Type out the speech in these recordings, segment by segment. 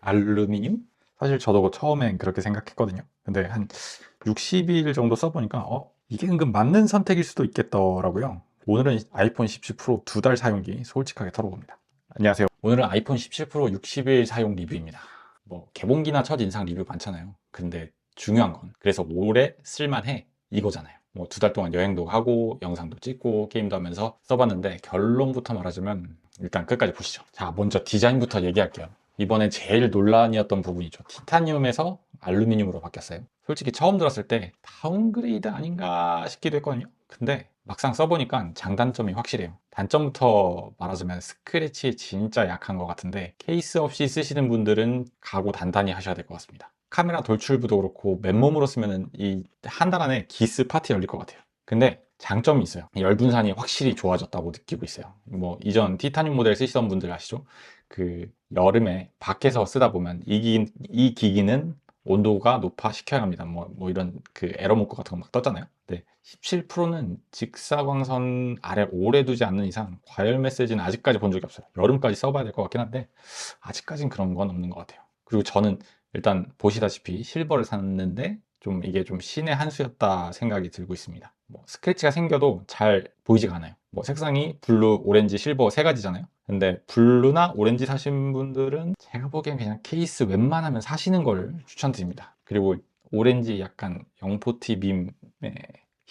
알루미늄? 사실 저도 처음엔 그렇게 생각했거든요. 근데 한 60일 정도 써보니까 이게 은근 맞는 선택일 수도 있겠더라고요. 오늘은 아이폰 17 프로 2달 사용기 솔직하게 털어봅니다. 안녕하세요. 오늘은 아이폰 17 프로 60일 사용 리뷰입니다. 뭐 개봉기나 첫인상 리뷰 많잖아요. 근데 중요한 건 그래서 오래 쓸만해 이거잖아요. 뭐 2달 동안 여행도 하고 영상도 찍고 게임도 하면서 써봤는데 결론부터 말하자면 일단 끝까지 보시죠. 자, 먼저 디자인부터 얘기할게요. 이번에 제일 논란이었던 부분이죠. 티타늄에서 알루미늄으로 바뀌었어요. 솔직히 처음 들었을 때 다운그레이드 아닌가 싶기도 했거든요. 근데 막상 써보니까 장단점이 확실해요. 단점부터 말하자면 스크래치에 진짜 약한 것 같은데 케이스 없이 쓰시는 분들은 각오 단단히 하셔야 될 것 같습니다. 카메라 돌출부도 그렇고 맨몸으로 쓰면 이 한 달 안에 기스 파티 열릴 것 같아요. 근데 장점이 있어요. 열 분산이 확실히 좋아졌다고 느끼고 있어요. 뭐 이전 티타늄 모델 쓰시던 분들 아시죠? 그 여름에 밖에서 쓰다 보면 이 기기는 온도가 높아 시켜야 합니다. 뭐 이런 그 에러 문구 같은 거 막 떴잖아요. 근데 17 프로는 직사광선 아래 오래 두지 않는 이상 과열 메시지는 아직까지 본 적이 없어요. 여름까지 써봐야 될 것 같긴 한데 아직까진 그런 건 없는 것 같아요. 그리고 저는 일단 보시다시피 실버를 샀는데 좀 이게 좀 신의 한 수였다 생각이 들고 있습니다. 뭐 스크래치가 생겨도 잘 보이지가 않아요. 뭐 색상이 블루, 오렌지, 실버 세 가지잖아요. 근데 블루나 오렌지 사신 분들은 제가 보기엔 그냥 케이스 웬만하면 사시는 걸 추천드립니다. 그리고 오렌지 약간 영포티 밈의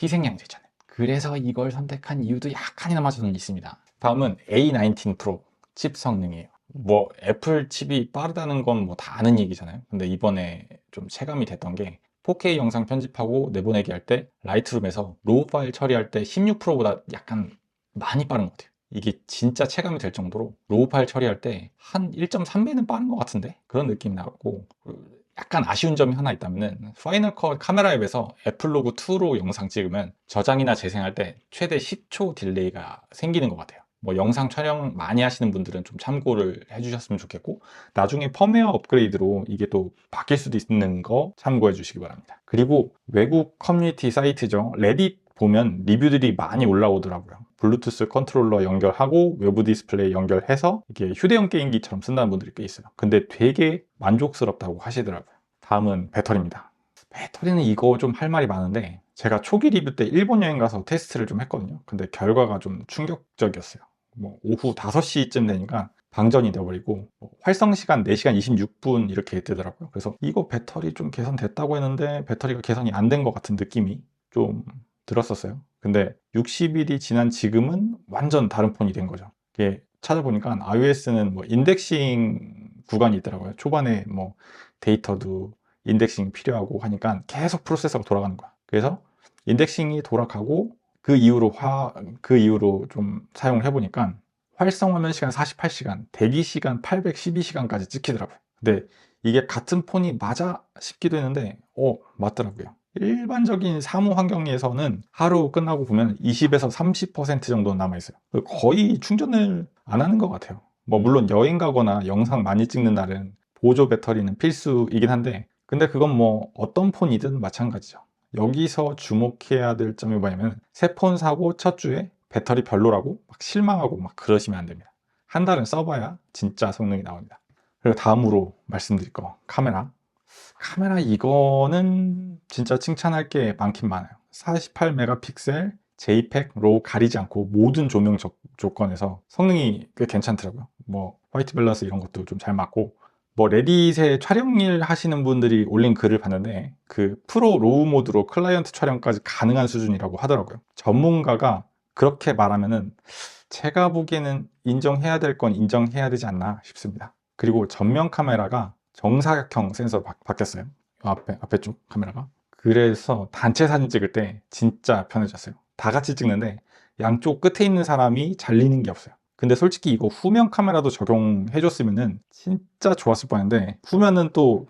희생양제잖아요. 그래서 이걸 선택한 이유도 약간이나마 저는 있습니다. 다음은 A19 프로 칩 성능이에요. 뭐 애플 칩이 빠르다는 건 뭐 다 아는 얘기잖아요. 근데 이번에 좀 체감이 됐던 게 4K 영상 편집하고 내보내기 할 때 라이트룸에서 로우 파일 처리할 때 16%보다 약간 많이 빠른 것 같아요. 이게 진짜 체감이 될 정도로 로우 파일 처리할 때 한 1.3배는 빠른 것 같은데 그런 느낌이 나고, 약간 아쉬운 점이 하나 있다면은 파이널 컷 카메라 앱에서 애플로그 2로 영상 찍으면 저장이나 재생할 때 최대 10초 딜레이가 생기는 것 같아요. 뭐 영상 촬영 많이 하시는 분들은 좀 참고를 해주셨으면 좋겠고, 나중에 펌웨어 업그레이드로 이게 또 바뀔 수도 있는 거 참고해 주시기 바랍니다. 그리고 외국 커뮤니티 사이트죠, 레딧 보면 리뷰들이 많이 올라오더라고요. 블루투스 컨트롤러 연결하고 외부 디스플레이 연결해서 이게 휴대용 게임기처럼 쓴다는 분들이 꽤 있어요. 근데 되게 만족스럽다고 하시더라고요. 다음은 배터리입니다. 배터리는 이거 좀 할 말이 많은데 제가 초기 리뷰 때 일본 여행 가서 테스트를 좀 했거든요. 근데 결과가 좀 충격적이었어요. 뭐 오후 5시쯤 되니까 방전이 되어버리고 활성 시간 4시간 26분 이렇게 뜨더라고요. 그래서 이거 배터리 좀 개선됐다고 했는데 배터리가 개선이 안 된 것 같은 느낌이 좀 들었었어요. 근데 60일이 지난 지금은 완전 다른 폰이 된 거죠. 이게 찾아보니까 iOS는 뭐 인덱싱 구간이 있더라고요. 초반에 뭐 데이터도 인덱싱 필요하고 하니까 계속 프로세서가 돌아가는 거야. 그래서 인덱싱이 돌아가고 그 이후로 좀 사용을 해보니까 활성 화면 시간 48시간, 대기 시간 812시간까지 찍히더라고요. 근데 이게 같은 폰이 맞아 싶기도 했는데 맞더라고요. 일반적인 사무 환경에서는 하루 끝나고 보면 20에서 30% 정도 남아있어요. 거의 충전을 안 하는 것 같아요. 뭐 물론 여행 가거나 영상 많이 찍는 날은 보조 배터리는 필수이긴 한데, 근데 그건 뭐 어떤 폰이든 마찬가지죠. 여기서 주목해야 될 점이 뭐냐면 새 폰 사고 첫 주에 배터리 별로라고 막 실망하고 막 그러시면 안 됩니다. 한 달은 써봐야 진짜 성능이 나옵니다. 그리고 다음으로 말씀드릴 거, 카메라 이거는 진짜 칭찬할 게 많긴 많아요. 48메가픽셀 JPEG 로우 가리지 않고 모든 조명 조건에서 성능이 꽤 괜찮더라고요. 뭐 화이트 밸런스 이런 것도 좀 잘 맞고, 뭐 레딧에 촬영일 하시는 분들이 올린 글을 봤는데 그 프로 로우 모드로 클라이언트 촬영까지 가능한 수준이라고 하더라고요. 전문가가 그렇게 말하면은 제가 보기에는 인정해야 될 건 인정해야 되지 않나 싶습니다. 그리고 전면 카메라가 정사각형 센서로 바뀌었어요. 앞에 쪽 카메라가. 그래서 단체 사진 찍을 때 진짜 편해졌어요. 다 같이 찍는데 양쪽 끝에 있는 사람이 잘리는 게 없어요. 근데 솔직히 이거 후면 카메라도 적용해줬으면은 진짜 좋았을 뻔했는데, 후면은 또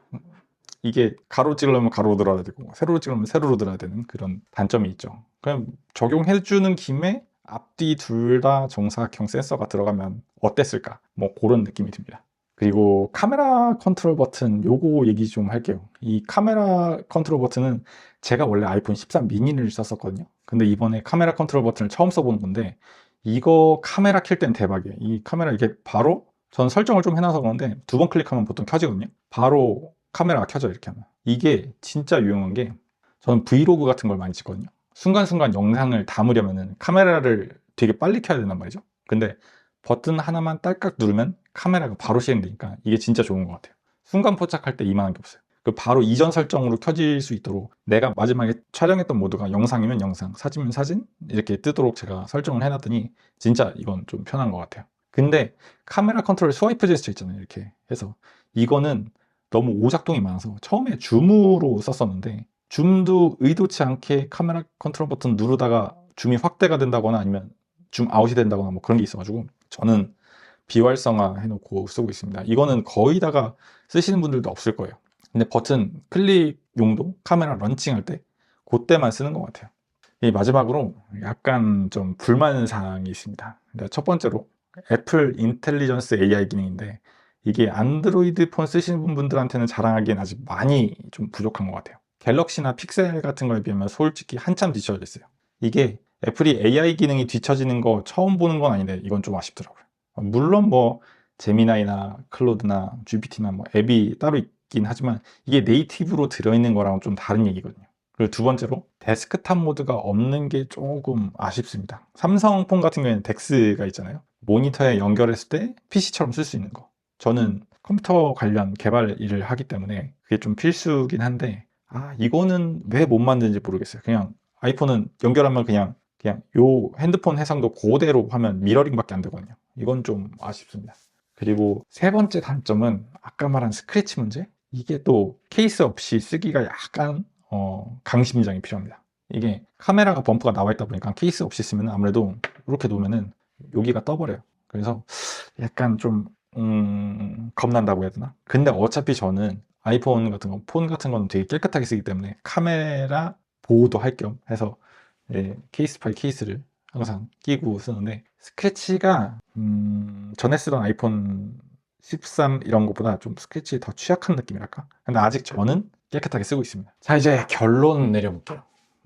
이게 가로 찍으려면 가로로 들어야 되고 세로로 찍으려면 세로로 들어야 되는 그런 단점이 있죠. 그냥 적용해주는 김에 앞뒤 둘 다 정사각형 센서가 들어가면 어땠을까? 뭐 그런 느낌이 듭니다. 그리고 카메라 컨트롤 버튼 요거 얘기 좀 할게요. 이 카메라 컨트롤 버튼은 제가 원래 아이폰 13 미니를 썼었거든요. 근데 이번에 카메라 컨트롤 버튼을 처음 써보는 건데 이거 카메라 켤 땐 대박이에요. 이 카메라 이게 바로 전 설정을 좀 해놔서 그런데 2번 클릭하면 보통 켜지거든요. 바로 카메라가 켜져요. 이렇게 하면. 이게 진짜 유용한 게 저는 브이로그 같은 걸 많이 찍거든요. 순간순간 영상을 담으려면은 카메라를 되게 빨리 켜야 된단 말이죠. 근데 버튼 하나만 딸깍 누르면 카메라가 바로 실행되니까 이게 진짜 좋은 것 같아요. 순간 포착할 때 이만한 게 없어요. 그 바로 이전 설정으로 켜질 수 있도록 내가 마지막에 촬영했던 모드가 영상이면 영상, 사진이면 사진 이렇게 뜨도록 제가 설정을 해놨더니 진짜 이건 좀 편한 것 같아요. 근데 카메라 컨트롤 스와이프 제스처 있잖아요. 이렇게 해서 이거는 너무 오작동이 많아서 처음에 줌으로 썼었는데 줌도 의도치 않게 카메라 컨트롤 버튼 누르다가 줌이 확대가 된다거나 아니면 줌 아웃이 된다거나 뭐 그런 게 있어가지고 저는 비활성화 해놓고 쓰고 있습니다. 이거는 거의 다가 쓰시는 분들도 없을 거예요. 근데 버튼 클릭 용도 카메라 런칭할 때 그때만 쓰는 것 같아요. 이 마지막으로 약간 좀 불만 사항이 있습니다. 첫 번째로 애플 인텔리전스 AI 기능인데 이게 안드로이드 폰 쓰시는 분들한테는 자랑하기엔 아직 많이 좀 부족한 것 같아요. 갤럭시나 픽셀 같은 거에 비하면 솔직히 한참 뒤처져 있어요. 이게 애플이 AI 기능이 뒤처지는 거 처음 보는 건 아닌데 이건 좀 아쉽더라고요. 물론 뭐 제미나이나 클로드나 GPT나 뭐 앱이 따로 있긴 하지만 이게 네이티브로 들어있는 거랑은 좀 다른 얘기거든요. 그리고 두 번째로 데스크탑 모드가 없는 게 조금 아쉽습니다. 삼성폰 같은 경우에는 덱스가 있잖아요. 모니터에 연결했을 때 PC처럼 쓸 수 있는 거. 저는 컴퓨터 관련 개발 일을 하기 때문에 그게 좀 필수긴 한데 이거는 왜 못 만드는지 모르겠어요. 그냥 아이폰은 연결하면 그냥 요 핸드폰 해상도 그대로 하면 미러링밖에 안 되거든요. 이건 좀 아쉽습니다. 그리고 세 번째 단점은 아까 말한 스크래치 문제? 이게 또 케이스 없이 쓰기가 약간 강심장이 필요합니다. 이게 카메라가 범프가 나와 있다 보니까 케이스 없이 쓰면 아무래도 이렇게 놓으면은 여기가 떠버려요. 그래서 약간 좀 겁난다고 해야 되나? 근데 어차피 저는 아이폰 같은 거, 폰 같은 거는 되게 깨끗하게 쓰기 때문에 카메라 보호도 할 겸 해서 케이스 파일 케이스를 항상 끼고 쓰는데 스크래치가 전에 쓰던 아이폰 13 이런 것보다 좀 스크래치에 더 취약한 느낌이랄까? 근데 아직 저는 깨끗하게 쓰고 있습니다. 자, 이제 결론 내려볼게요.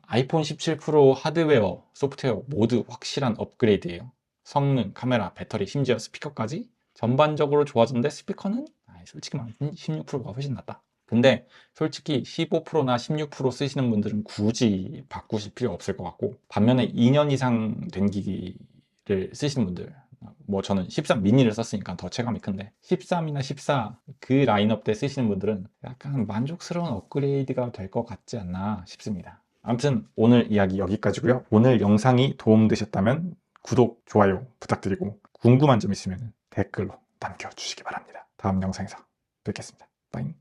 아이폰 17 프로 하드웨어, 소프트웨어 모두 확실한 업그레이드예요. 성능, 카메라, 배터리, 심지어 스피커까지 전반적으로 좋아졌는데 스피커는 솔직히 말하면 16 프로가 훨씬 낫다. 근데 솔직히 15 프로나 16 프로 쓰시는 분들은 굳이 바꾸실 필요 없을 것 같고 반면에 2년 이상 된 기기를 쓰시는 분들 뭐 저는 13 미니를 썼으니까 더 체감이 큰데 13이나 14 그 라인업 때 쓰시는 분들은 약간 만족스러운 업그레이드가 될 것 같지 않나 싶습니다. 아무튼 오늘 이야기 여기까지고요. 오늘 영상이 도움되셨다면 구독, 좋아요 부탁드리고 궁금한 점 있으면 댓글로 남겨주시기 바랍니다. 다음 영상에서 뵙겠습니다. 빠잉.